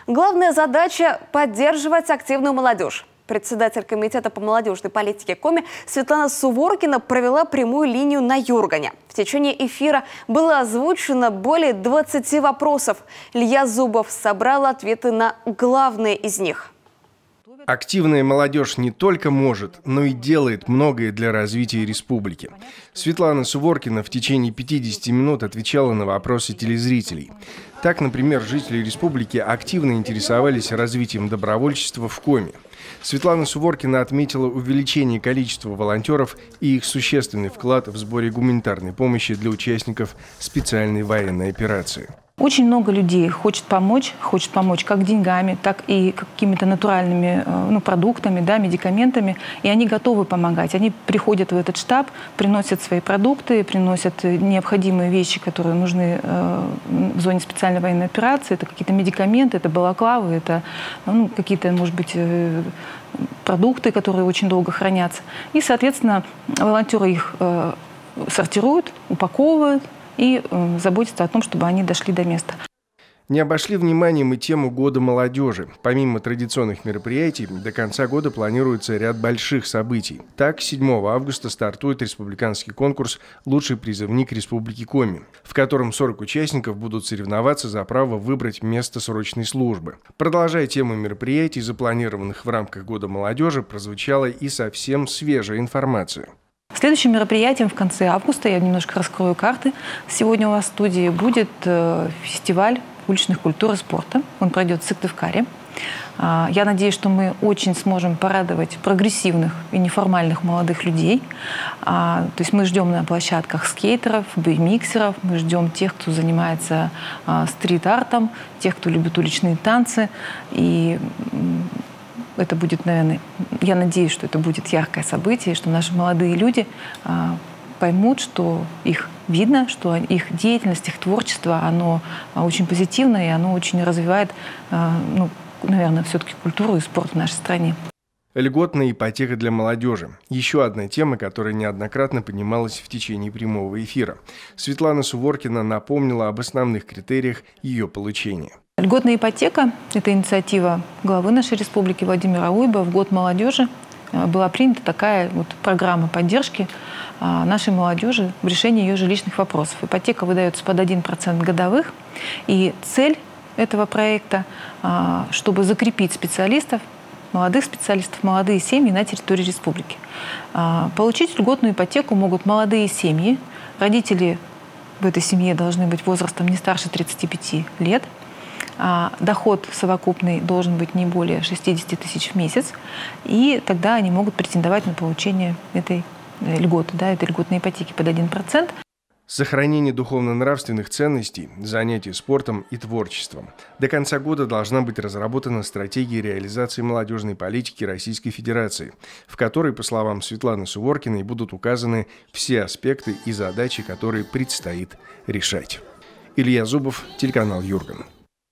Главная задача – поддерживать активную молодежь. Председатель комитета по молодежной политике Коми Светлана Суворкина провела прямую линию на Юргане. В течение эфира было озвучено более 20 вопросов. Илья Зубов собрал ответы на главные из них. Активная молодежь не только может, но и делает многое для развития республики. Светлана Суворкина в течение 50 минут отвечала на вопросы телезрителей. Так, например, жители республики активно интересовались развитием добровольчества в Коми. Светлана Суворкина отметила увеличение количества волонтеров и их существенный вклад в сборе гуманитарной помощи для участников специальной военной операции. Очень много людей хочет помочь как деньгами, так и какими-то натуральными продуктами, медикаментами. И они готовы помогать. Они приходят в этот штаб, приносят свои продукты, приносят необходимые вещи, которые нужны в зоне специальной военной операции. Это какие-то медикаменты, это балаклавы, это какие-то, может быть, продукты, которые очень долго хранятся. И, соответственно, волонтеры их сортируют, упаковывают и заботиться о том, чтобы они дошли до места. Не обошли вниманием и тему Года молодежи. Помимо традиционных мероприятий, до конца года планируется ряд больших событий. Так, 7 августа стартует республиканский конкурс «Лучший призывник Республики Коми», в котором 40 участников будут соревноваться за право выбрать место срочной службы. Продолжая тему мероприятий, запланированных в рамках Года молодежи, прозвучала и совсем свежая информация. Следующим мероприятием в конце августа, я немножко раскрою карты, сегодня у вас в студии будет фестиваль уличных культур и спорта. Он пройдет в Сыктывкаре. Я надеюсь, что мы очень сможем порадовать прогрессивных и неформальных молодых людей. То есть мы ждем на площадках скейтеров, беймиксеров, мы ждем тех, кто занимается стрит-артом, тех, кто любит уличные танцы. И это будет, наверное, я надеюсь, что это будет яркое событие, что наши молодые люди поймут, что их видно, что их деятельность, их творчество, оно очень позитивное, и оно очень развивает, наверное, все-таки культуру и спорт в нашей стране. Льготная ипотека для молодежи. Еще одна тема, которая неоднократно поднималась в течение прямого эфира. Светлана Суворкина напомнила об основных критериях ее получения. Льготная ипотека – это инициатива главы нашей республики Владимира Уйба. В Год молодежи была принята такая программа поддержки нашей молодежи в решении ее жилищных вопросов. Ипотека выдается под 1% годовых. И цель этого проекта – чтобы закрепить специалистов, молодых специалистов, молодые семьи на территории республики. Получить льготную ипотеку могут молодые семьи. Родители в этой семье должны быть возрастом не старше 35 лет. Доход совокупный должен быть не более 60 тысяч в месяц, и тогда они могут претендовать на получение этой льготы, этой льготной ипотеки под 1%. Сохранение духовно-нравственных ценностей, занятия спортом и творчеством. До конца года должна быть разработана стратегия реализации молодежной политики Российской Федерации, в которой, по словам Светланы Суворкиной, будут указаны все аспекты и задачи, которые предстоит решать. Илья Зубов, телеканал Юрган.